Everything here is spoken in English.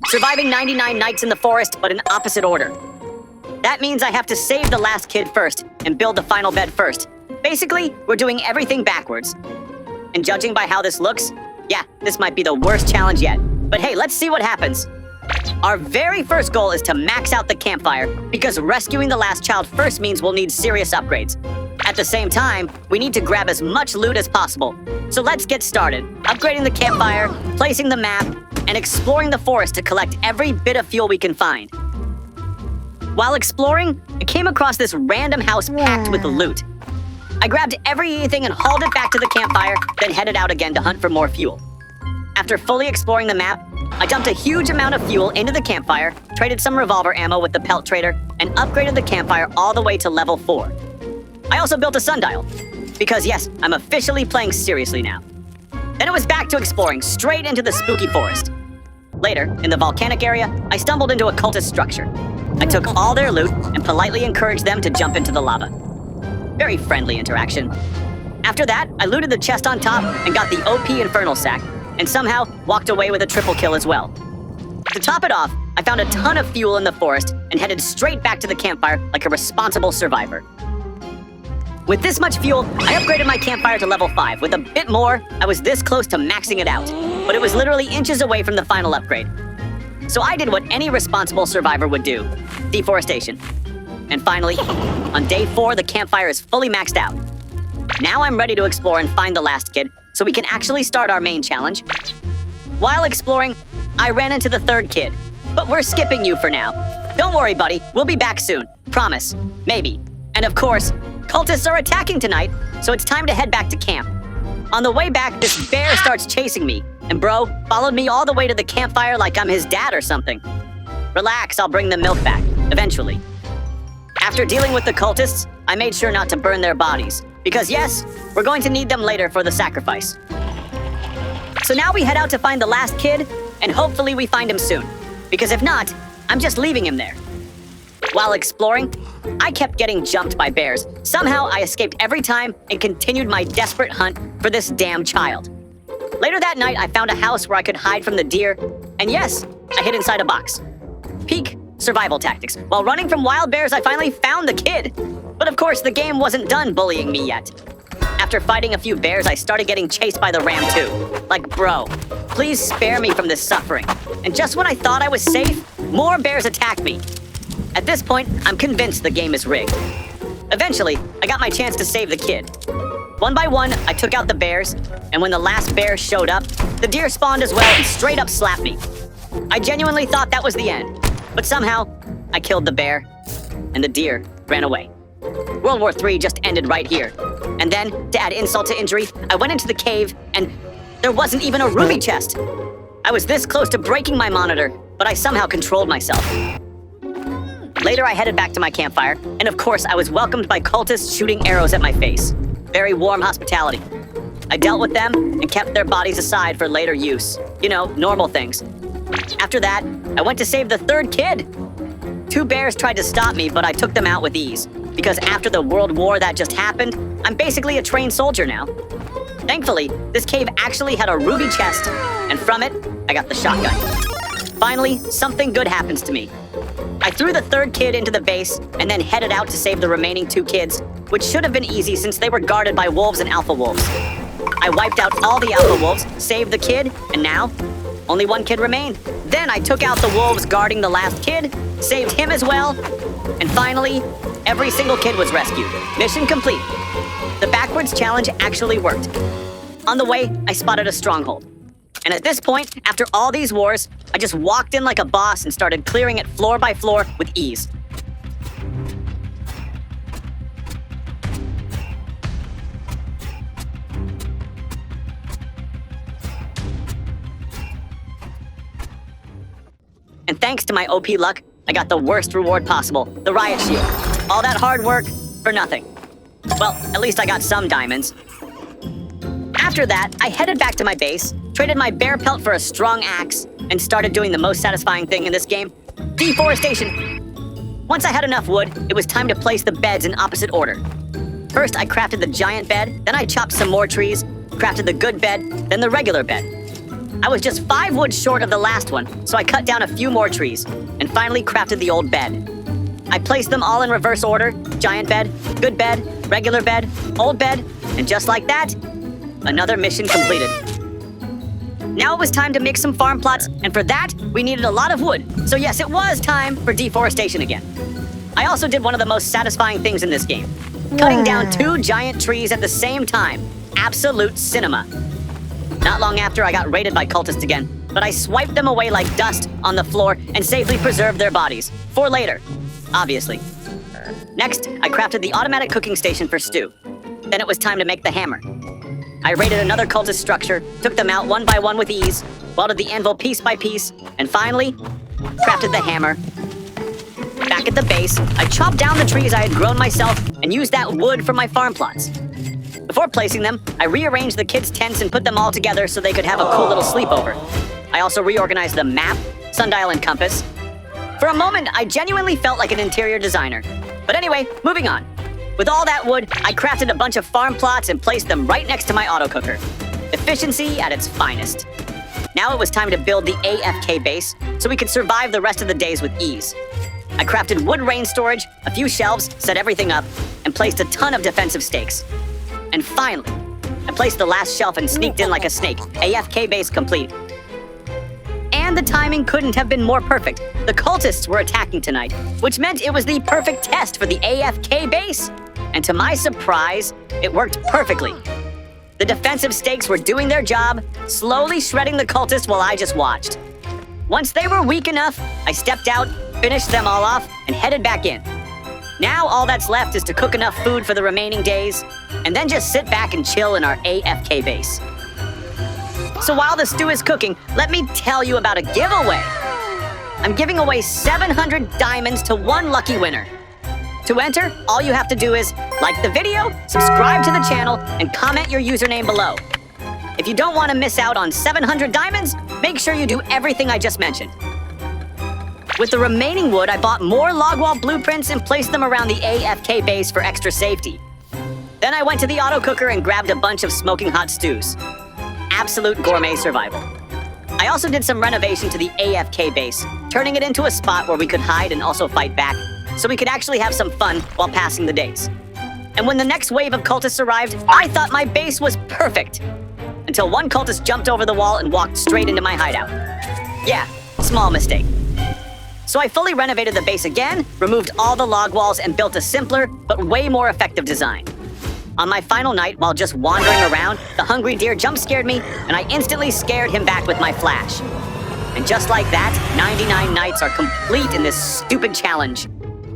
surviving 99 nights in the forest, but in opposite order. That means I have to save the last kid first and build the final bed first. Basically, we're doing everything backwards. And judging by how this looks, yeah, this might be the worst challenge yet. But hey, let's see what happens. Our very first goal is to max out the campfire because rescuing the last child first means we'll need serious upgrades. At the same time, we need to grab as much loot as possible. So let's get started, upgrading the campfire, placing the map, and exploring the forest to collect every bit of fuel we can find. While exploring, I came across this random house packed with loot. I grabbed everything and hauled it back to the campfire, then headed out again to hunt for more fuel. After fully exploring the map, I dumped a huge amount of fuel into the campfire, traded some revolver ammo with the pelt trader, and upgraded the campfire all the way to level 4. I also built a sundial, because yes, I'm officially playing seriously now. Then it was back to exploring, straight into the spooky forest. Later, in the volcanic area, I stumbled into a cultist structure. I took all their loot and politely encouraged them to jump into the lava. Very friendly interaction. After that, I looted the chest on top and got the OP Infernal Sack, and somehow walked away with a triple kill as well. To top it off, I found a ton of fuel in the forest and headed straight back to the campfire like a responsible survivor. With this much fuel, I upgraded my campfire to level 5. With a bit more, I was this close to maxing it out, but it was literally inches away from the final upgrade. So I did what any responsible survivor would do, deforestation. And finally, on day 4, the campfire is fully maxed out. Now I'm ready to explore and find the last kid, so we can actually start our main challenge. While exploring, I ran into the third kid, but we're skipping you for now. Don't worry, buddy, we'll be back soon. Promise. Maybe. And of course, cultists are attacking tonight, so it's time to head back to camp. On the way back, this bear starts chasing me, and bro followed me all the way to the campfire like I'm his dad or something. Relax, I'll bring the milk back, eventually. After dealing with the cultists, I made sure not to burn their bodies, because yes, we're going to need them later for the sacrifice. So now we head out to find the last kid, and hopefully we find him soon. Because if not, I'm just leaving him there. While exploring, I kept getting jumped by bears. Somehow I escaped every time and continued my desperate hunt for this damn child. Later that night, I found a house where I could hide from the deer, and yes, I hid inside a box. Peak survival tactics. While running from wild bears, I finally found the kid. But of course, the game wasn't done bullying me yet. After fighting a few bears, I started getting chased by the ram too. Like, bro, please spare me from this suffering. And just when I thought I was safe, more bears attacked me. At this point, I'm convinced the game is rigged. Eventually, I got my chance to save the kid. One by one, I took out the bears, and when the last bear showed up, the deer spawned as well and straight up slapped me. I genuinely thought that was the end, but somehow, I killed the bear, and the deer ran away. World War III just ended right here. And then, to add insult to injury, I went into the cave, and there wasn't even a ruby chest. I was this close to breaking my monitor, but I somehow controlled myself. Later, I headed back to my campfire, and of course, I was welcomed by cultists shooting arrows at my face. Very warm hospitality. I dealt with them and kept their bodies aside for later use. You know, normal things. After that, I went to save the third kid. 2 bears tried to stop me, but I took them out with ease. Because after the World War that just happened, I'm basically a trained soldier now. Thankfully, this cave actually had a ruby chest, and from it, I got the shotgun. Finally, something good happens to me. I threw the third kid into the base, and then headed out to save the remaining 2 kids, which should have been easy since they were guarded by wolves and alpha wolves. I wiped out all the alpha wolves, saved the kid, and now, only 1 kid remained. Then I took out the wolves guarding the last kid, saved him as well, and finally, every single kid was rescued. Mission complete. The backwards challenge actually worked. On the way, I spotted a stronghold. And at this point, after all these wars, I just walked in like a boss and started clearing it floor by floor with ease. And thanks to my OP luck, I got the worst reward possible, the riot shield. All that hard work for nothing. Well, at least I got some diamonds. After that, I headed back to my base, traded my bear pelt for a strong axe, and started doing the most satisfying thing in this game, deforestation. Once I had enough wood, it was time to place the beds in opposite order. First, I crafted the giant bed, then I chopped some more trees, crafted the good bed, then the regular bed. I was just 5 wood short of the last one, so I cut down a few more trees, and finally crafted the old bed. I placed them all in reverse order: giant bed, good bed, regular bed, old bed, and just like that, another mission completed. Now it was time to make some farm plots, and for that, we needed a lot of wood. So yes, it was time for deforestation again. I also did one of the most satisfying things in this game: cutting down 2 giant trees at the same time. Absolute cinema. Not long after, I got raided by cultists again, but I swiped them away like dust on the floor and safely preserved their bodies. For later, obviously. Next, I crafted the automatic cooking station for stew. Then it was time to make the hammer. I raided another cultist structure, took them out one by one with ease, welded the anvil piece by piece, and finally, crafted the hammer. Back at the base, I chopped down the trees I had grown myself and used that wood for my farm plots. Before placing them, I rearranged the kids' tents and put them all together so they could have a cool little sleepover. I also reorganized the map, sundial, and compass. For a moment, I genuinely felt like an interior designer. But anyway, moving on. With all that wood, I crafted a bunch of farm plots and placed them right next to my auto cooker. Efficiency at its finest. Now it was time to build the AFK base so we could survive the rest of the days with ease. I crafted wood rain storage, a few shelves, set everything up, and placed a ton of defensive stakes. And finally, I placed the last shelf and sneaked in like a snake. AFK base complete. And the timing couldn't have been more perfect. The cultists were attacking tonight, which meant it was the perfect test for the AFK base. And to my surprise, it worked perfectly. The defensive stakes were doing their job, slowly shredding the cultists while I just watched. Once they were weak enough, I stepped out, finished them all off, and headed back in. Now all that's left is to cook enough food for the remaining days, and then just sit back and chill in our AFK base. So while the stew is cooking, let me tell you about a giveaway. I'm giving away 700 diamonds to one lucky winner. To enter, all you have to do is like the video, subscribe to the channel, and comment your username below. If you don't want to miss out on 700 diamonds, make sure you do everything I just mentioned. With the remaining wood, I bought more log wall blueprints and placed them around the AFK base for extra safety. Then I went to the auto cooker and grabbed a bunch of smoking hot stews. Absolute gourmet survival. I also did some renovation to the AFK base, turning it into a spot where we could hide and also fight back, so we could actually have some fun while passing the days. And when the next wave of cultists arrived, I thought my base was perfect. Until one cultist jumped over the wall and walked straight into my hideout. Yeah, small mistake. So I fully renovated the base again, removed all the log walls, and built a simpler, but way more effective design. On my final night, while just wandering around, the hungry deer jump-scared me, and I instantly scared him back with my flash. And just like that, 99 nights are complete in this stupid challenge.